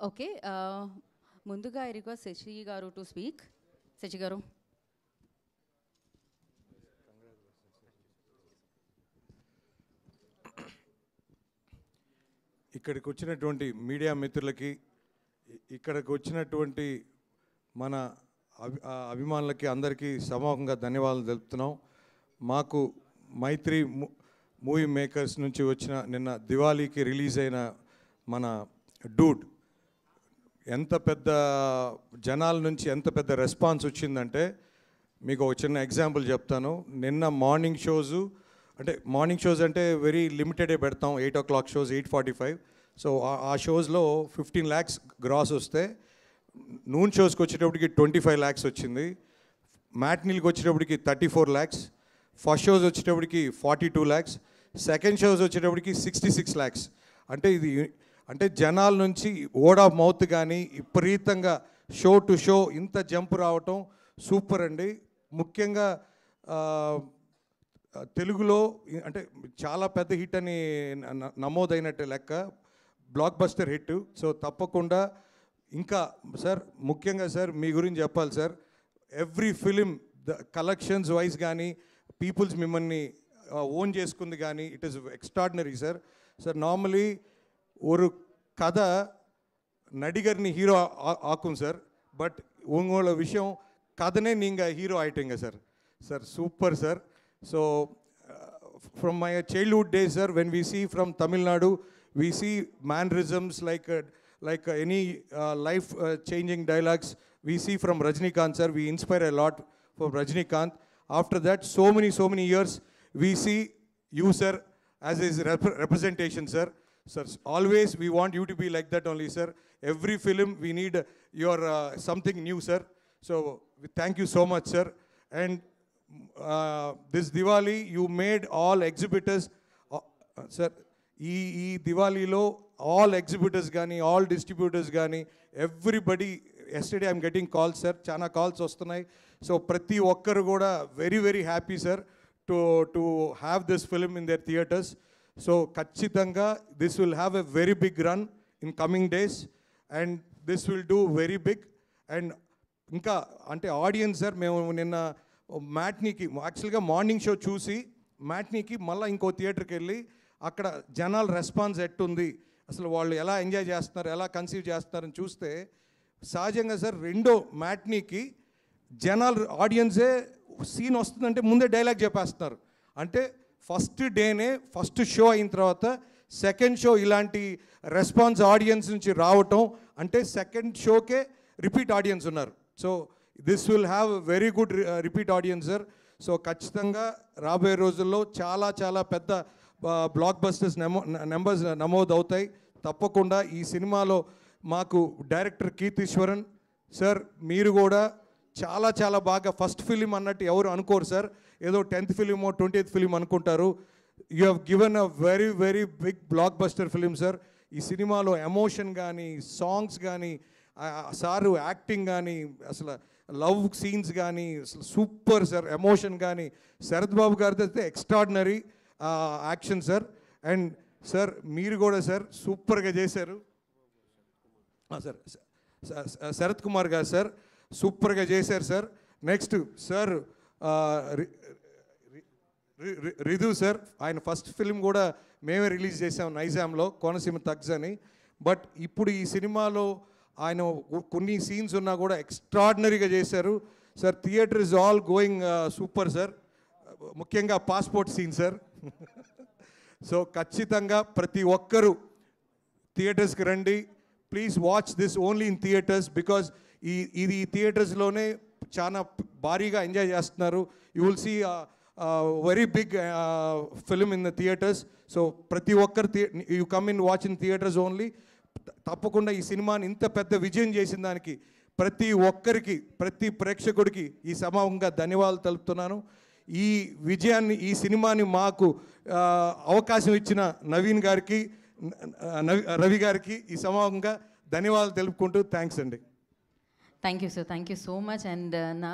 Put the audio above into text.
Okay. ముందుగా I request Shashi గారు to speak. Shashi గారు. ఇక్కడికి వచ్చినటువంటి మీడియా మిత్రులకి, ఇక్కడికి వచ్చినటువంటి మన అభిమానులకి అందరికీ సమూహంగా ధన్యవాదాలు తెలుపుతున్నాం. మాకు మైత్రి మూవీ మేకర్స్ నుంచి వచ్చిన నిన్న దివాళీకి రిలీజ్ అయిన మన డూడ్ ఎంత పెద్ద జనాల నుంచి ఎంత పెద్ద రెస్పాన్స్ వచ్చిందంటే, మీకు ఒక చిన్న ఎగ్జాంపుల్ చెప్తాను. నిన్న మార్నింగ్ షోస్ అంటే వెరీ లిమిటెడే పెడతాం. 8 o'clock షోస్, 8:45. సో ఆ షోస్లో 15 lakhs గ్రాస్ వస్తే, నూన్ షోస్కి వచ్చేటప్పటికి 25 lakhs వచ్చింది, మ్యాట్నీల్కి వచ్చేటప్పటికి 34 lakhs, ఫస్ట్ షోస్ వచ్చేటప్పటికి 42 lakhs, సెకండ్ షోస్ వచ్చేటప్పటికి 66 lakhs. అంటే జనాల నుంచి వర్డ్ ఆఫ్ మౌత్ కానీ విపరీతంగా షో టు షో ఇంత జంప్ రావటం సూపర్ అండి. ముఖ్యంగా తెలుగులో అంటే చాలా పెద్ద హిట్ అని నమోదైనట్టు లెక్క, బ్లాక్ బస్టర్ హిట్. సో తప్పకుండా ఇంకా సార్, ముఖ్యంగా సార్ మీ గురించి చెప్పాలి sir. Every film the collections wise కానీ పీపుల్స్ మిమ్మల్ని ఓన్ చేసుకుంది కానీ it is extraordinary sir. Sir normally ஒரு கதை நடிகர்னு ஹீரோ ஆக்கும் சார், பட் உங்களோட விஷயம் கதனே நீங்கள் ஹீரோ ஆகிட்டீங்க சார். Sir super sir. So from my childhood days sir, when we see from Tamil Nadu, we see mannerisms like any life changing dialogues we see from Rajinikanth sir. We inspire a lot from Rajinikanth. After that, so many years we see you sir as his representation sir. Sir, always we want you to be like that only sir. Every film we need your something new sir. So thank you so much sir. And this Diwali you made all exhibitors sir, ee Diwali lo all exhibitors gani, all distributors gani, everybody, yesterday I'm getting calls sir, chana calls vastunnayi. So prati okkaru kuda very happy sir to have this film in their theaters. So ఖచ్చితంగా this will have a very big run in coming days and this will do very big. And ఇంకా అంటే audience sir, మేము నిన్న మ్యాట్నీకి యాక్చువల్గా morning show చూసి మ్యాట్నీకి మళ్ళీ ఇంకో థియేటర్కి వెళ్ళి అక్కడ జనాల రెస్పాన్స్ ఎట్టుంది, అసలు వాళ్ళు ఎలా ఎంజాయ్ చేస్తున్నారు, ఎలా కన్సీవ్ చేస్తున్నారని చూస్తే సహజంగా సార్ రెండో మ్యాట్నీకి జనాలు ఆడియన్సే సీన్ వస్తుందంటే ముందే డైలాగ్ చెప్పేస్తున్నారు. అంటే ఫస్ట్ డేనే ఫస్ట్ షో అయిన తర్వాత సెకండ్ షో ఇలాంటి రెస్పాన్స్ ఆడియన్స్ నుంచి రావటం అంటే సెకండ్ షోకే రిపీట్ ఆడియన్స్ ఉన్నారు. So this will have very good repeat audience sir. So ఖచ్చితంగా రాబోయే రోజుల్లో చాలా పెద్ద బ్లాక్ బస్టర్స్ నెంబర్స్ నమోదు అవుతాయి. తప్పకుండా ఈ సినిమాలో మాకు డైరెక్టర్ కీర్తీశ్వరన్ సార్, మీరు కూడా చాలా బాగా, ఫస్ట్ ఫిలిం అన్నట్టు ఎవరు అనుకోరు సార్, ఏదో 10th ఫిలిమో 20th ఫిలిం అనుకుంటారు. You have given a very big blockbuster film sir. ఈ సినిమాలో ఎమోషన్ కానీ, సాంగ్స్ కానీ, సారు యాక్టింగ్ కానీ, అసలు లవ్ సీన్స్ కానీ అసలు సూపర్ సార్. ఎమోషన్ కానీ శరత్ బాబు గారితో అయితే extraordinary action sir. And sir మీరు కూడా సార్ సూపర్గా చేశారు సార్. శరత్ కుమార్ గారు సార్ సూపర్గా చేశారు సార్. నెక్స్ట్ సార్ రిధు సార్, ఆయన ఫస్ట్ ఫిల్మ్ కూడా మేమే రిలీజ్ చేసాం నైజాంలో, కోనసీమ తగ్స్ అని. బట్ ఇప్పుడు ఈ సినిమాలో ఆయన కొన్ని సీన్స్ ఉన్నా కూడా ఎక్స్ట్రాడినరీగా చేశారు sir. Theatre is all going super sir, ముఖ్యంగా పాస్పోర్ట్ సీన్ సార్. సో ఖచ్చితంగా ప్రతి ఒక్కరూ థియేటర్స్కి రండి. Please watch this only in theatres, because ఇది థియేటర్స్లోనే చాలా భారీగా ఎంజాయ్ చేస్తున్నారు. You will see very big film in the theatres. So ప్రతి ఒక్కరు you come in watch in theatres only. తప్పకుండా ఈ సినిమాని ఇంత పెద్ద విజయం చేసిన దానికి ప్రతి ఒక్కరికి, ప్రతి ప్రేక్షకుడికి ఈ సమూహంగా ధన్యవాదాలు తెలుపుతున్నాను. ఈ విజయాన్ని, ఈ సినిమాని మాకు అవకాశం ఇచ్చిన నవీన్ గారికి, రవి గారికి ఈ సమూహంగా ధన్యవాదాలు తెలుపుకుంటూ థ్యాంక్స్ అండి. Thank you sir, thank you so much. And నా